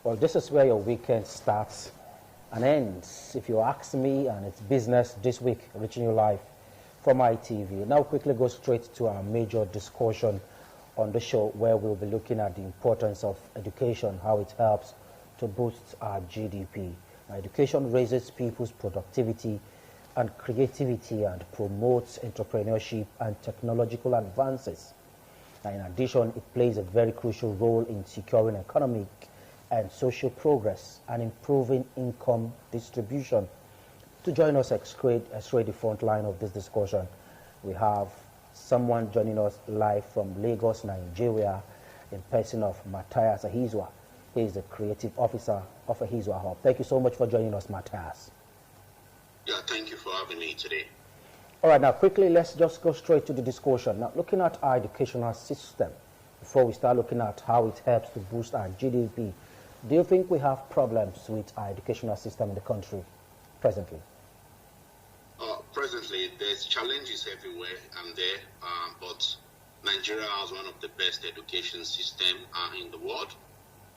Well, this is where your weekend starts and ends, if you ask me, and it's business this week, reaching you live from ITV. Now, quickly go straight to our major discussion on the show, where we'll be looking at the importance of education, how it helps to boost our GDP. Now, education raises people's productivity and creativity and promotes entrepreneurship and technological advances. Now, in addition, it plays a very crucial role in securing economic and social progress and improving income distribution. To join us straight the front line of this discussion, we have someone joining us live from Lagos, Nigeria, in person of Matthias Ahizwa. He is the creative officer of Ahizwa Hub. Thank you so much for joining us, Matthias. Yeah, thank you for having me today. All right, now quickly, let's just go straight to the discussion. Now, looking at our educational system, before we start looking at how it helps to boost our GDP, do you think we have problems with our educational system in the country presently? Presently, there's challenges everywhere and there, but Nigeria has one of the best education systems in the world.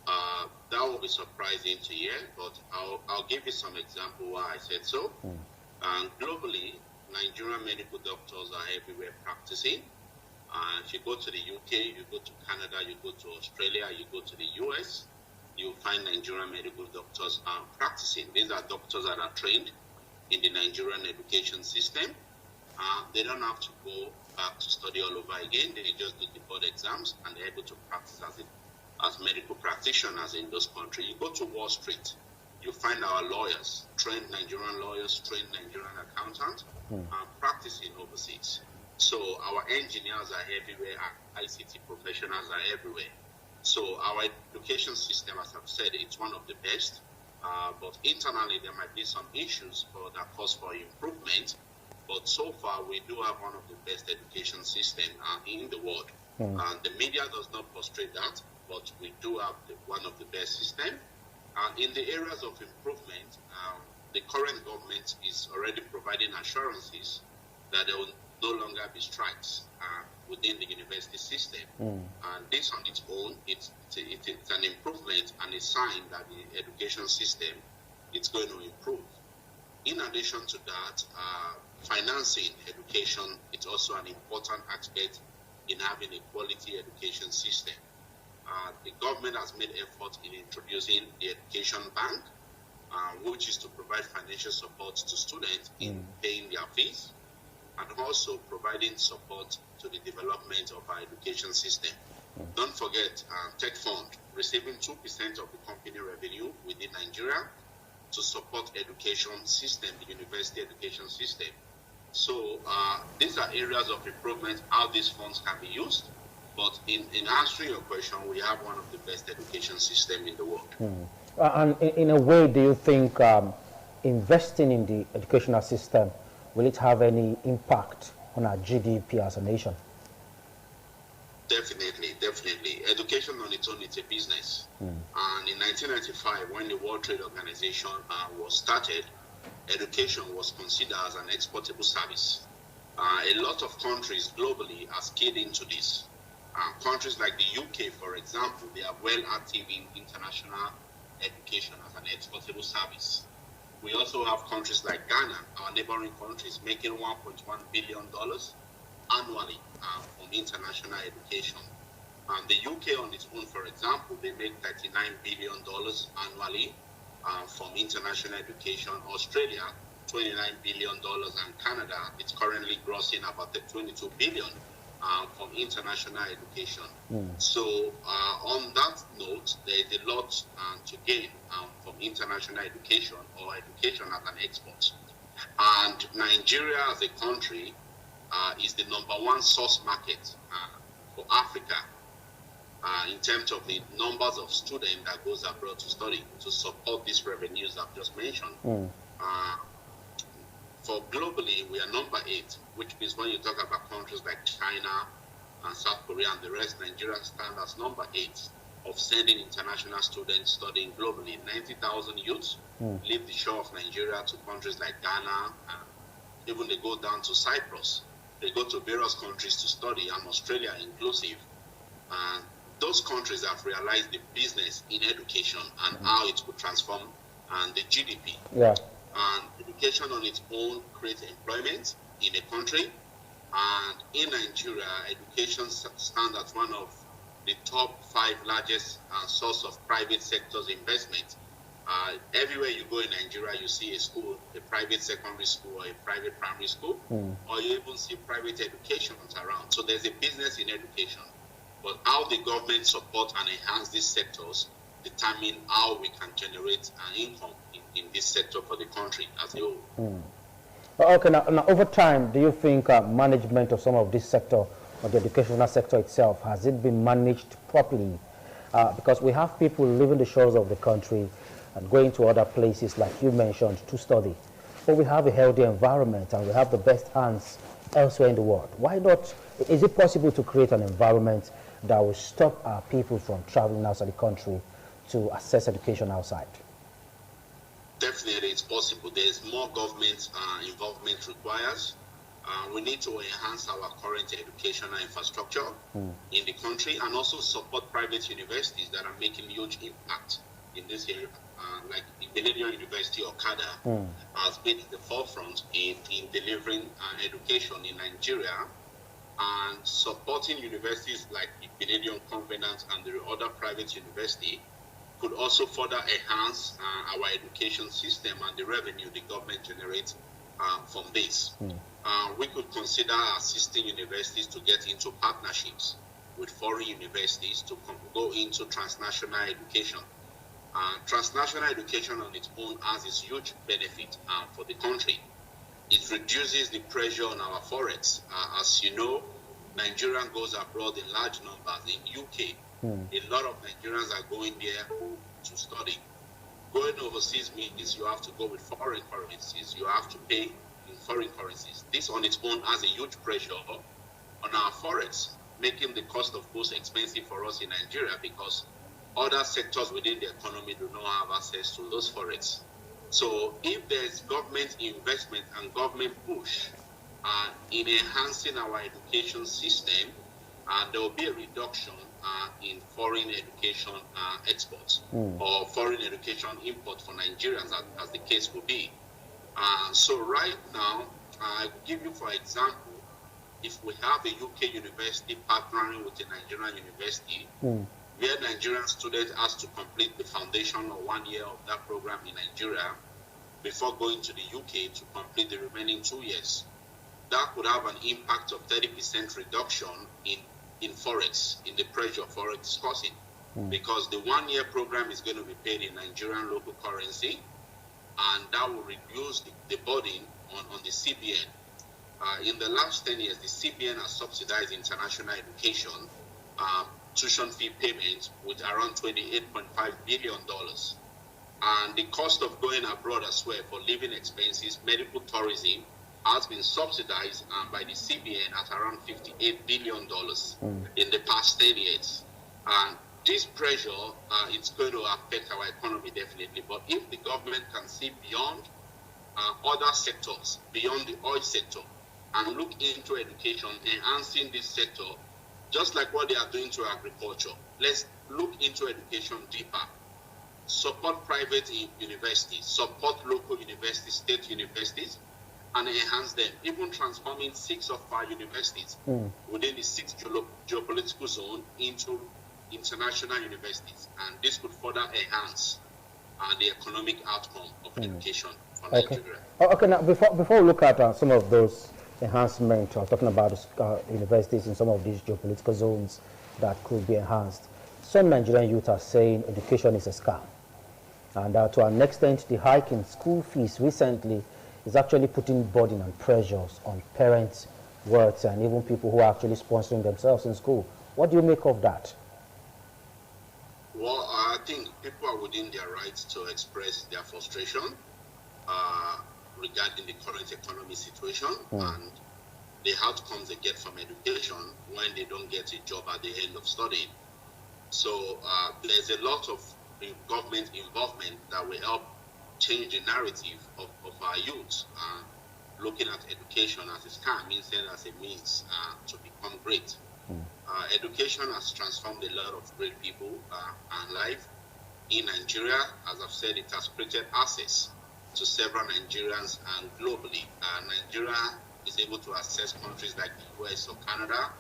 That will be surprising to hear, but I'll give you some example why I said so. Globally, Nigerian medical doctors are everywhere practicing. If you go to the UK, you go to Canada, you go to Australia, you go to the US, you'll find Nigerian medical doctors practicing. These are doctors that are trained in the Nigerian education system. They don't have to go back to study all over again. They just do the board exams and they're able to practice as medical practitioners in those countries. You go to Wall Street, you find our lawyers, trained Nigerian lawyers, trained Nigerian accountants, practicing overseas. So our engineers are everywhere, our ICT professionals are everywhere. So our education system, as I've said, it's one of the best. But internally, there might be some issues that cause for improvement. But so far, we do have one of the best education systems in the world. The media does not portray that, but we do have one of the best systems. In the areas of improvement, the current government is already providing assurances that there will no longer be strikes within the university system. And this on its own, it's an improvement and a sign that the education system is going to improve. In addition to that, financing education is also an important aspect in having a quality education system. The government has made efforts in introducing the education bank, which is to provide financial support to students in paying their fees, and also providing support to the development of our education system. Don't forget Tech Fund, receiving 2% of the company revenue within Nigeria to support education system, the university education system. So these are areas of improvement, how these funds can be used. But in answering your question, we have one of the best education systems in the world. And in a way, do you think investing in the educational system, will it have any impact on our GDP as a nation? Definitely. Education on its own, it's a business. And in 1995, when the World Trade Organization was started, education was considered as an exportable service. A lot of countries globally are skewed into this. Countries like the UK, for example, they are well active in international education as an exportable service. We also have countries like Ghana, our neighboring countries, making $1.1 billion annually from international education. The UK on its own, for example, they make $39 billion annually from international education. Australia, $29 billion, and Canada, it's currently grossing about $22 billion from international education. So on that note, there is a lot to gain from international education or education as an export. And Nigeria as a country is the #1 source market for Africa in terms of the numbers of students that goes abroad to study to support these revenues I've just mentioned. For globally, we are #8, which means when you talk about countries like China and South Korea and the rest, Nigeria stands as #8 of sending international students studying globally. 90,000 youths leave the shore of Nigeria to countries like Ghana, even they go down to Cyprus. They go to various countries to study, and Australia inclusive. those countries have realized the business in education and how it could transform and the GDP. Yeah. And education on its own creates employment in a country. And in Nigeria, education stands as one of the top 5 largest source of private sector's investment. Everywhere you go in Nigeria, you see a school, a private secondary school or a private primary school, or you even see private education around. So there's a business in education. But how the government support and enhance these sectors determine how we can generate an income in this sector for the country as a whole. Okay, now over time, do you think management of some of this sector, or the educational sector itself, has it been managed properly? Because we have people leaving the shores of the country and going to other places, like you mentioned, to study. But we have a healthy environment and we have the best hands elsewhere in the world. Why not? Is it possible to create an environment that will stop our people from traveling outside the country to access education outside? Definitely, it's possible. There's more government involvement requires. We need to enhance our current educational infrastructure in the country and also support private universities that are making huge impact in this area. Like Igbinedion University or CADA has been at the forefront in delivering education in Nigeria, and supporting universities like Igbinedion Covenant and the other private university could also further enhance our education system and the revenue the government generates from this. We could consider assisting universities to get into partnerships with foreign universities to go into transnational education. Transnational education on its own has its huge benefit for the country. It reduces the pressure on our forex. As you know, Nigerian goes abroad in large numbers. In UK, a lot of Nigerians are going there to study. Going overseas means you have to go with foreign currencies. You have to pay in foreign currencies. This on its own has a huge pressure on our forex, making the cost of goods expensive for us in Nigeria because other sectors within the economy do not have access to those forex. So if there's government investment and government push in enhancing our education system, there will be a reduction in foreign education exports or foreign education imports for Nigerians, as the case will be. So right now, I will give you, for example, if we have a UK university partnering with a Nigerian university, where Nigerian students has to complete the foundation or 1 year of that program in Nigeria before going to the UK to complete the remaining 2 years, that could have an impact of 30% reduction in forex, in the pressure of forex costing, because the 1 year program is going to be paid in Nigerian local currency, and that will reduce the burden on the CBN. In the last 10 years, the CBN has subsidized international education tuition fee payments with around $28.5 billion. And the cost of going abroad as well for living expenses, medical tourism, has been subsidized by the CBN at around $58 billion in the past 10 years. And this pressure, it's going to affect our economy definitely. But if the government can see beyond other sectors, beyond the oil sector, and look into education, enhancing this sector, just like what they are doing to agriculture, let's look into education deeper. Support private universities, support local universities, state universities, and enhance them, even transforming 6 of our universities within the 6th geopolitical zone into international universities. And this could further enhance the economic outcome of education for Nigeria. Okay, now before we look at some of those enhancements, talking about universities in some of these geopolitical zones that could be enhanced, some Nigerian youth are saying education is a scam. And to an extent, the hike in school fees recently is actually putting burden and pressures on parents, works, and even people who are actually sponsoring themselves in school. What do you make of that? Well, I think people are within their rights to express their frustration regarding the current economic situation and the outcomes they get from education when they don't get a job at the end of studying. So there's a lot of government involvement that will help change the narrative of our youth, looking at education as a scam instead as a means to become great. Education has transformed a lot of great people and life. In Nigeria, as I've said, it has created access to several Nigerians and globally. Nigeria is able to access countries like the US or Canada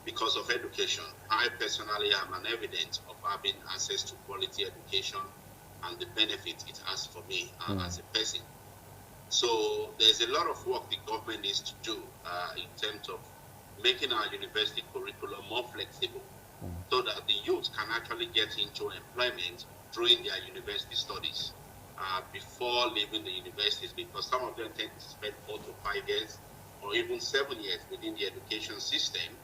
because of education. I personally am an evidence of having access to quality education and the benefit it has for me as a person. So there's a lot of work the government needs to do in terms of making our university curriculum more flexible so that the youth can actually get into employment during their university studies before leaving the universities, because some of them tend to spend 4 to 5 years or even 7 years within the education system,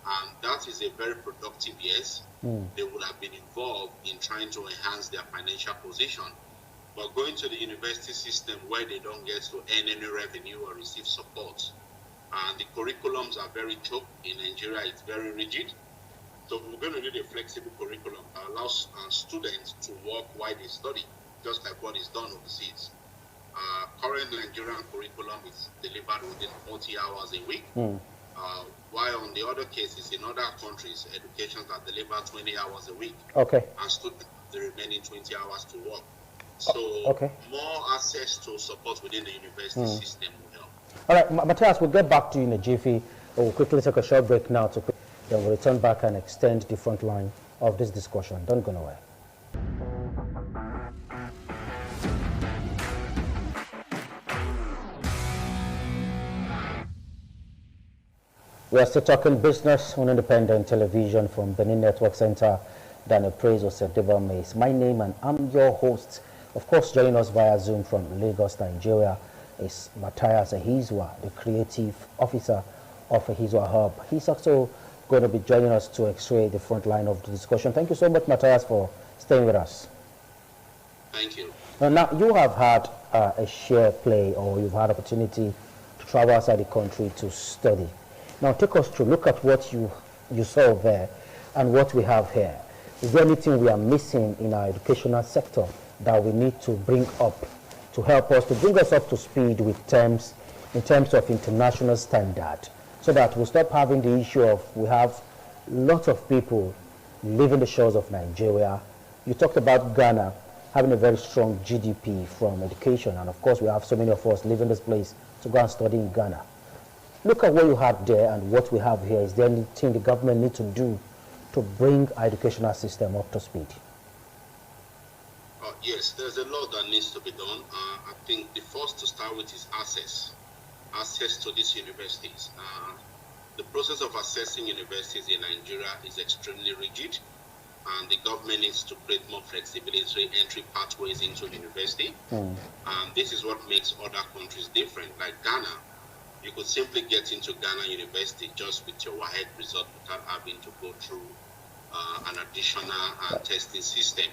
and that is a very productive years. They would have been involved in trying to enhance their financial position. But going to the university system where they don't get to earn any revenue or receive support, and the curriculums are very choked. In Nigeria, it's very rigid. So we're going to need a flexible curriculum that allows students to work while they study, just like what is done overseas. Current Nigerian curriculum is delivered within 40 hours a week, while on the other cases in other countries, educations are delivered 20 hours a week, and students the remaining 20 hours to work. So more access to support within the university system will help. All right, Matthias, we'll get back to you in a jiffy. We'll quickly take a short break now, then we'll return back and extend the front line of this discussion. Don't go nowhere. We are still talking business on independent television from Benin Network Center, Daniel Praise Osedeba Mace. My name, and I'm your host. Of course, joining us via Zoom from Lagos, Nigeria, is Matthias Ehizua, the creative officer of Ehizua Hub. He's also going to be joining us to x-ray the front line of the discussion. Thank you so much, Matthias, for staying with us. Thank you. Now, you have had a share play, or you've had opportunity to travel outside the country to study. Now, take us through, look at what you saw there and what we have here. Is there anything we are missing in our educational sector that we need to bring up to help us, to bring us up to speed with terms, in terms of international standard, so that we'll stop having the issue of we have lots of people leaving the shores of Nigeria. You talked about Ghana having a very strong GDP from education, and of course we have so many of us leaving this place to go and study in Ghana. Look at what you had there and what we have here. Is there anything the government needs to do to bring our educational system up to speed? Yes, there's a lot that needs to be done. I think the first to start with is access to these universities. The process of assessing universities in Nigeria is extremely rigid, and the government needs to create more flexibility, entry pathways into university. And this is what makes other countries different. Like Ghana, you could simply get into Ghana University just with your WAEC result without having to go through an additional testing system.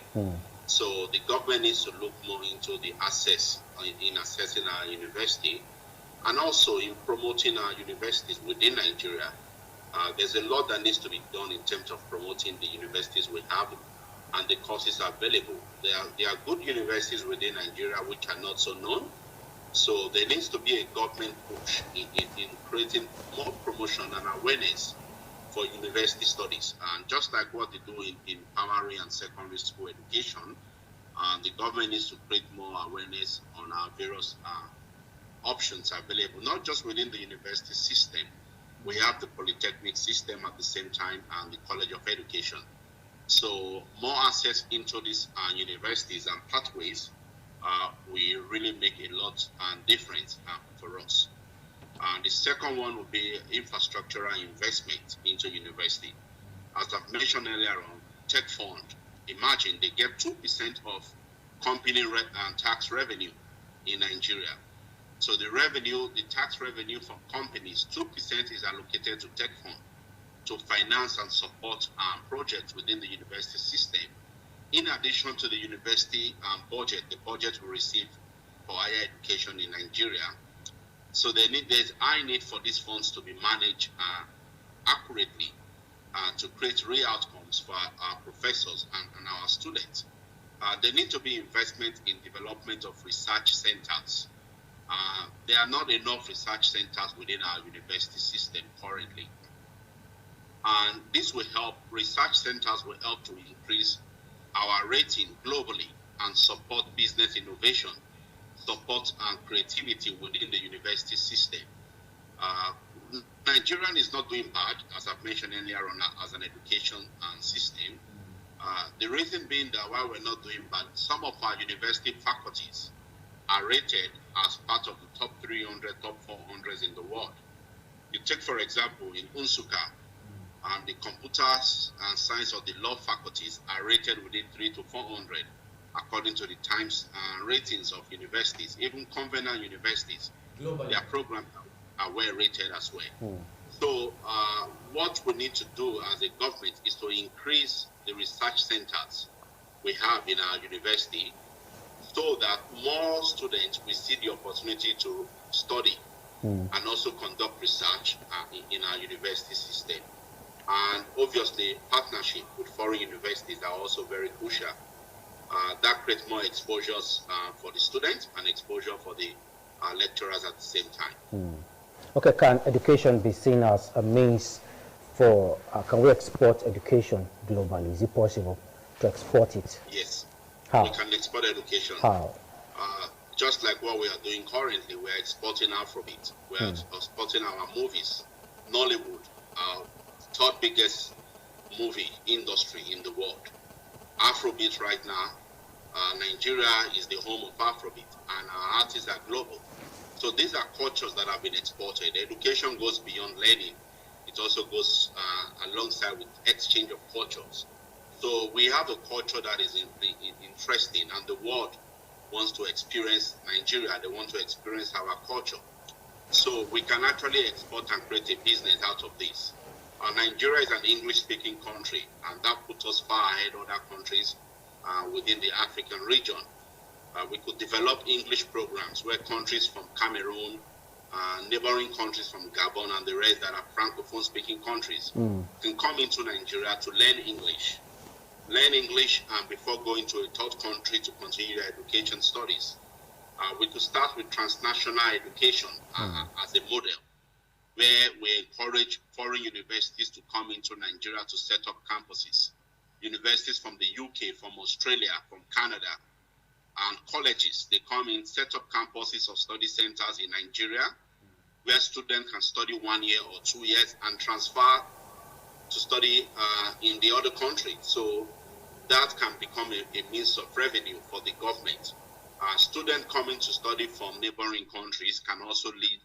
So the government needs to look more into the access in assessing our university, and also in promoting our universities within Nigeria. There's a lot that needs to be done in terms of promoting the universities we have and the courses available. There are good universities within Nigeria which are not so known. So there needs to be a government push in creating more promotion and awareness for university studies. And just like what they do in primary and secondary school education, the government needs to create more awareness on our various options available, not just within the university system. We have the polytechnic system at the same time and the College of Education. So more access into these universities and pathways will really make a lot difference for us. The second one would be infrastructural investment into university. As I've mentioned earlier on, Tech Fund, imagine they get 2% of company tax revenue in Nigeria. So the tax revenue from companies, 2% is allocated to Tech Fund to finance and support projects within the university system. In addition to the university budget, the budget we receive for higher education in Nigeria. So there's high need for these funds to be managed accurately to create real outcomes for our professors and our students. There need to be investment in development of research centers. There are not enough research centers within our university system currently. And this will help, research centers will help to increase our rating globally and support business innovation, support and creativity within the university system. Uh, Nigeria is not doing bad, as I've mentioned earlier on, as an education system. The reason being that while we're not doing bad, some of our university faculties are rated as part of the top 300, top 400s in the world. You take, for example, in Unsuka, the computers and science of the law faculties are rated within 3 to 400, according to the Times ratings of universities. Even conventional universities, globally, their programs are well rated as well. So what we need to do as a government is to increase the research centers we have in our university so that more students will see the opportunity to study and also conduct research in our university system. And obviously, partnership with foreign universities are also very crucial. That creates more exposures for the students and exposure for the lecturers at the same time. Okay, can education be seen as a means for, can we export education globally? Is it possible to export it? Yes. How? We can export education. How? Just like what we are doing currently, we are exporting Afrobeat. We are exporting our movies. Nollywood, our third biggest movie industry in the world. Afrobeat right now, Nigeria is the home of Afrobeat, and our artists are global. So these are cultures that have been exported. Education goes beyond learning. It also goes alongside with exchange of cultures. So we have a culture that is interesting, and the world wants to experience Nigeria. They want to experience our culture. So we can actually export and create a business out of this. Nigeria is an English-speaking country, and that puts us far ahead of other countries within the African region. We could develop English programs where countries from Cameroon, neighboring countries from Gabon, and the rest that are Francophone-speaking countries can come into Nigeria to learn English. Learn English before going to a third country to continue their education studies. We could start with transnational education as a model, where we encourage foreign universities to come into Nigeria to set up campuses. Universities from the UK, from Australia, from Canada, and colleges, they come in, set up campuses or study centers in Nigeria, where students can study 1 year or 2 years and transfer to study in the other country. So that can become a means of revenue for the government. Students coming to study from neighboring countries can also lead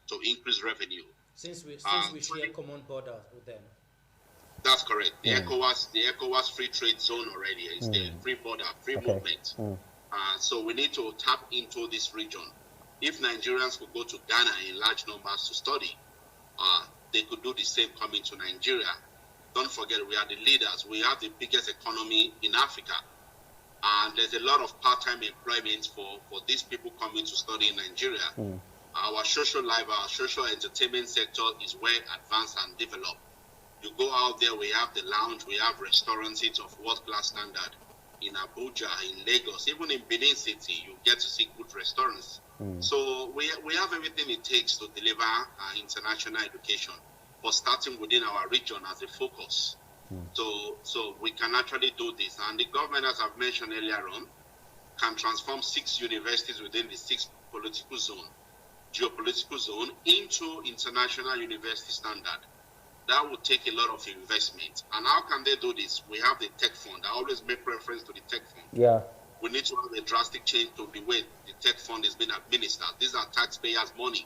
to increased revenue. Since we share common borders with them. That's correct. The ECOWAS free trade zone already is there, free border, free movement. So we need to tap into this region. If Nigerians could go to Ghana in large numbers to study, they could do the same coming to Nigeria. Don't forget, we are the leaders. We have the biggest economy in Africa. And there's a lot of part-time employment for these people coming to study in Nigeria. Our social life, our social entertainment sector is well advanced and developed. You go out there, we have the lounge, we have restaurants of world-class standard. In Abuja, in Lagos, even in Benin City, you get to see good restaurants. So we have everything it takes to deliver international education, but starting within our region as a focus. So we can actually do this. And the government, as I've mentioned earlier on, can transform 6 universities within the 6 geopolitical zone into international university standard. That would take a lot of investment. And how can they do this? We have the tech fund. I always make reference to the tech fund. Yeah. We need to have a drastic change to the way the tech fund is being administered. These are taxpayers' money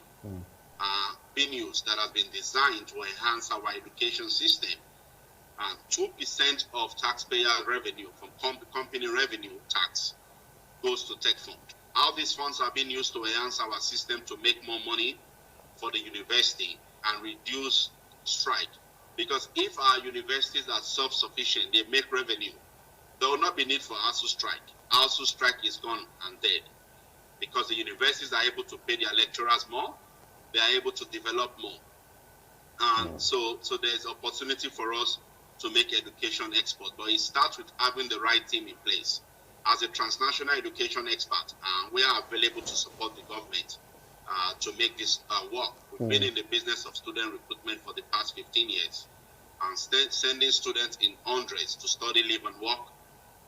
being used that has been designed to enhance our education system. 2% of taxpayer revenue from company revenue tax goes to tech fund. How these funds are being used to enhance our system to make more money for the university and reduce strike. Because if our universities are self-sufficient, they make revenue, there will not be need for ASU strike. ASU strike is gone and dead. Because the universities are able to pay their lecturers more, they are able to develop more. And so there's opportunity for us to make education export. But it starts with having the right team in place. As a transnational education expert, we are available to support the government to make this work. We've been in the business of student recruitment for the past 15 years. and sending students in hundreds to study, live, and work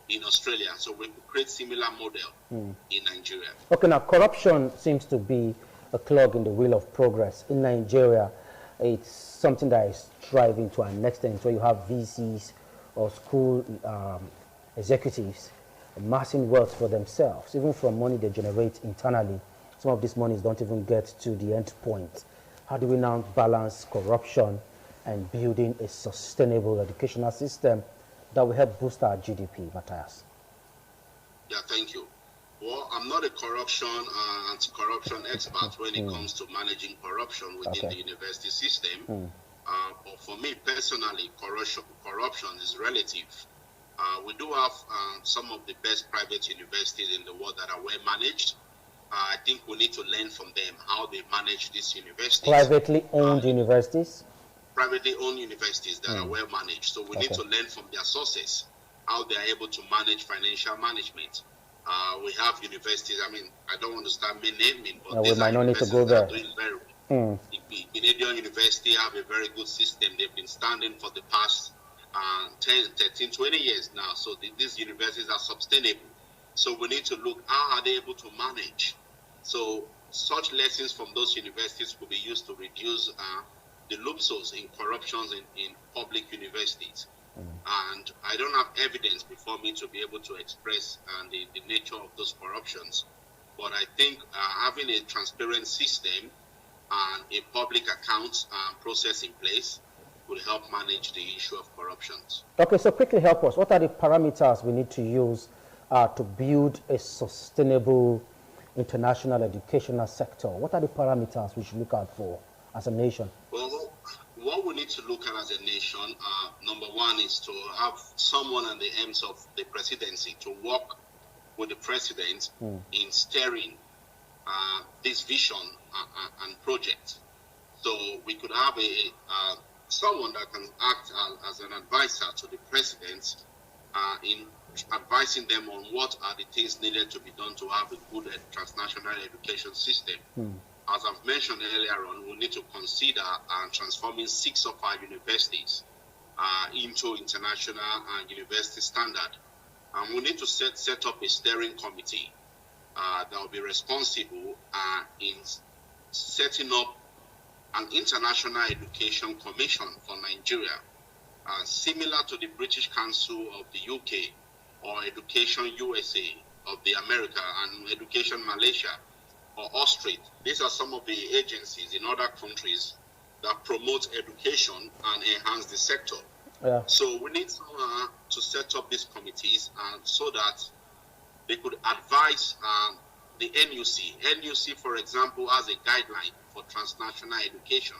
in Australia. So we could create similar model in Nigeria. Okay, now corruption seems to be a clog in the wheel of progress. In Nigeria, it's something that is striving to an extent where you have VCs or school executives amassing wealth for themselves, even from money they generate internally. Some of these monies don't even get to the end point. How do we now balance corruption and building a sustainable educational system that will help boost our GDP, Matthias? Yeah, thank you. Well, I'm not a anti-corruption expert when it comes to managing corruption within the university system. But for me personally, corruption is relative. We do have some of the best private universities in the world that are well managed. I think we need to learn from them how they manage these universities. Privately owned universities? Privately owned universities that are well managed. So we need to learn from their sources, how they are able to manage financial management. We have universities, I don't want to start naming, but we might not need to go there. Doing very well. Canadian University have a very good system. They've been standing for the past 10, 13, 20 years now. So these universities are sustainable. So we need to look, how are they able to manage? So such lessons from those universities could be used to reduce the loopholes in corruptions in public universities. And I don't have evidence before me to be able to express the nature of those corruptions. But I think having a transparent system and a public account process in place will help manage the issue of corruptions. Okay, so quickly help us. What are the parameters we need to use to build a sustainable international educational sector? What are the parameters we should look out for as a nation? Well, what we need to look at as a nation, number one, is to have someone at the ends of the presidency to work with the president in steering this vision and project. So we could have someone that can act as an advisor to the president in advising them on what are the things needed to be done to have a good transnational education system. As I've mentioned earlier on, we need to consider transforming 6 of our universities into international university standard. And we need to set up a steering committee that will be responsible in setting up an international education commission for Nigeria, similar to the British Council of the UK or Education USA of the America and Education Malaysia or Australia. These are some of the agencies in other countries that promote education and enhance the sector. Yeah. So we need to set up these committees so that they could advise the NUC. NUC, for example, has a guideline for transnational education.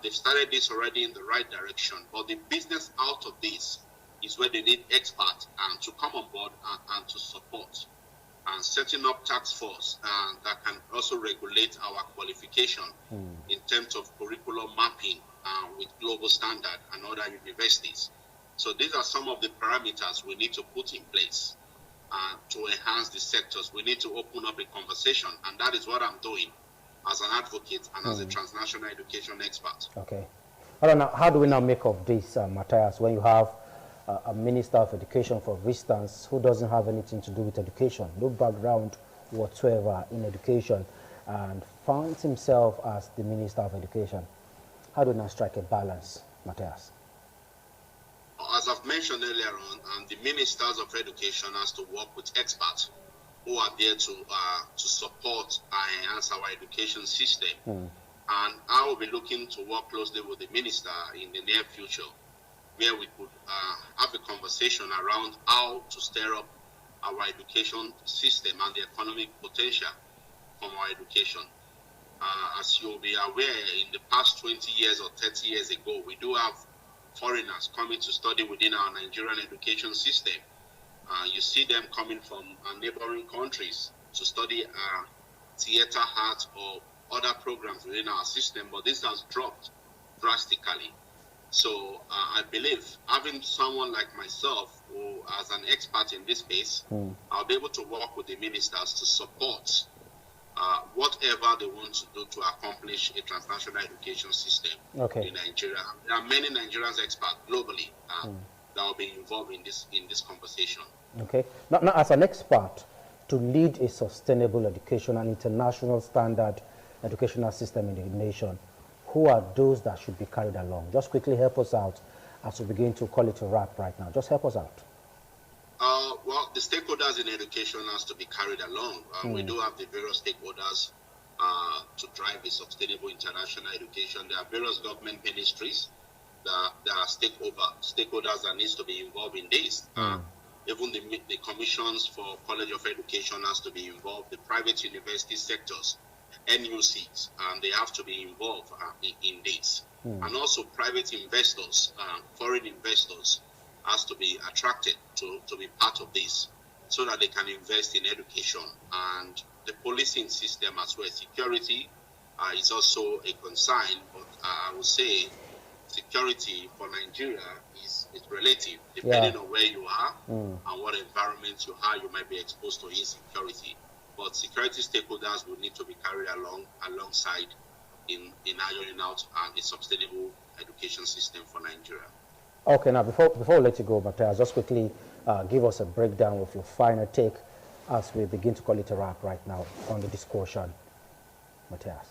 They've started this already in the right direction, but the business out of this is where they need experts to come on board and to support. And setting up task force that can also regulate our qualification in terms of curriculum mapping with global standard and other universities. So these are some of the parameters we need to put in place to enhance the sectors. We need to open up a conversation, and that is what I'm doing as an advocate and as a transnational education expert. Okay. I don't know, how do we now make of this, Matthias, when you have a Minister of Education, for instance, who doesn't have anything to do with education, no background whatsoever in education, and finds himself as the Minister of Education? How do we now strike a balance, Matthias? As I've mentioned earlier on, the ministers of education has to work with experts who are there to support and enhance our education system. And I will be looking to work closely with the minister in the near future, where we could have a conversation around how to stir up our education system and the economic potential from our education. As you'll be aware, in the past 20 years or 30 years ago, we do have foreigners coming to study within our Nigerian education system. You see them coming from neighboring countries to study theater art or other programs within our system, but this has dropped drastically. So I believe having someone like myself who as an expert in this space, I'll be able to work with the ministers to support whatever they want to do to accomplish a transnational education system in Nigeria. There are many Nigerian experts globally that will be involved in this conversation. Okay. Now, as an expert, to lead a sustainable education and international standard educational system in the nation, who are those that should be carried along? Just quickly help us out as we begin to call it a wrap right now. Just help us out. Well, the stakeholders in education has to be carried along. We do have the various stakeholders to drive a sustainable international education. There are various government ministries that are stakeholders that needs to be involved in this. Even the commissions for College of Education has to be involved, the private university sectors, NUCs, and they have to be involved in this. And also private investors, foreign investors, has to be attracted to be part of this so that they can invest in education. And the policing system as well, security is also a concern, but I would say security for Nigeria is relative, depending on where you are and what environment you are, you might be exposed to insecurity. But security stakeholders will need to be carried alongside in ironing out a sustainable education system for Nigeria. Okay, now before we let you go, Matthias, just quickly give us a breakdown of your final take as we begin to call it a wrap right now on the discussion. Matthias.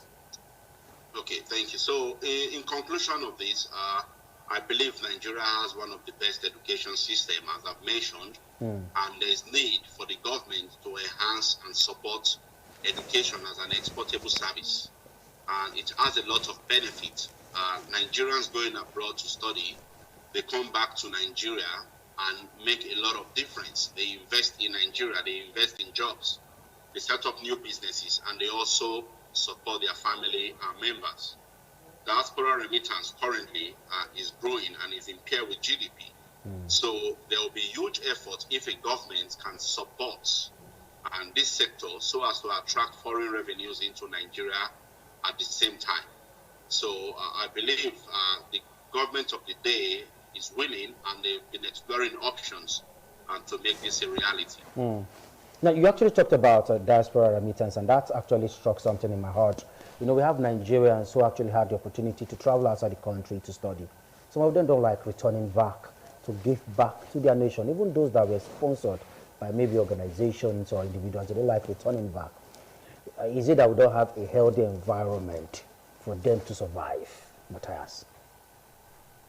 Okay, thank you. So in conclusion of this, I believe Nigeria has one of the best education systems, as I've mentioned, and there's need for the government to enhance and support education as an exportable service. And it has a lot of benefits. Nigerians going abroad to study, they come back to Nigeria and make a lot of difference. They invest in Nigeria, they invest in jobs, they set up new businesses, and they also support their family members. Diaspora remittance currently is growing and is in pair with GDP. So there will be huge effort if a government can support this sector so as to attract foreign revenues into Nigeria at the same time. So I believe the government of the day is willing, and they've been exploring options to make this a reality. Now, you actually talked about diaspora remittance, and that actually struck something in my heart. You know, we have Nigerians who actually had the opportunity to travel outside the country to study. Some of them don't like returning back to give back to their nation, even those that were sponsored by maybe organizations or individuals. They don't like returning back. Is it that we don't have a healthy environment for them to survive, Matthias?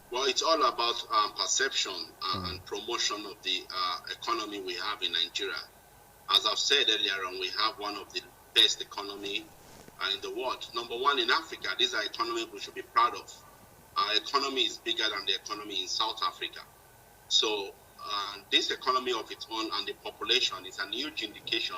Well, it's all about perception and promotion of the economy we have in Nigeria. As I've said earlier on, we have one of the best economy in the world. Number one in Africa. These are economies we should be proud of. Our economy is bigger than the economy in South Africa. So this economy of its own and the population is a huge indication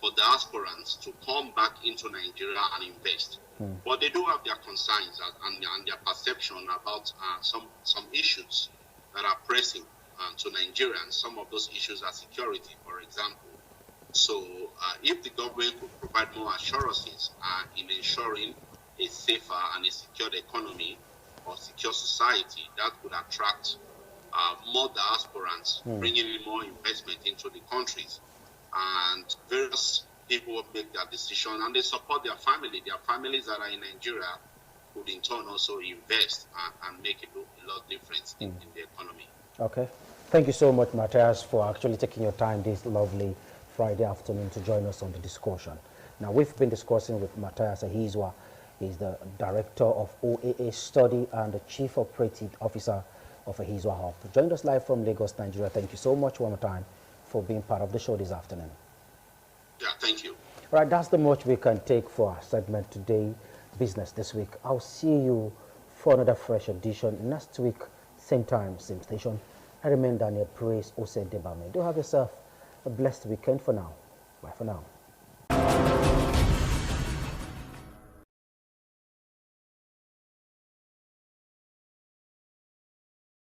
for diasporans to come back into Nigeria and invest. But they do have their concerns and their perception about some issues that are pressing to Nigerians. Some of those issues are security, for example. So if the government could provide more assurances in ensuring a safer and a secured economy or secure society, that would attract more diasporans, bringing in more investment into the countries. And various people will make that decision, and they support their family. Their families that are in Nigeria would in turn also invest and make a lot of difference in the economy. Okay. Thank you so much, Matthias, for actually taking your time this lovely Friday afternoon to join us on the discussion. Now, we've been discussing with Matthias Ahizwa. He's the Director of OAA Study and the Chief Operating Officer of Ahizwa Hub. Joined us live from Lagos, Nigeria. Thank you so much one more time for being part of the show this afternoon. Yeah, thank you. All right, that's the much we can take for our segment today, Business This Week. I'll see you for another fresh edition next week, same time, same station. I remain Daniel Praise Ose Debame. Do have yourself a blessed weekend for now. Bye for now.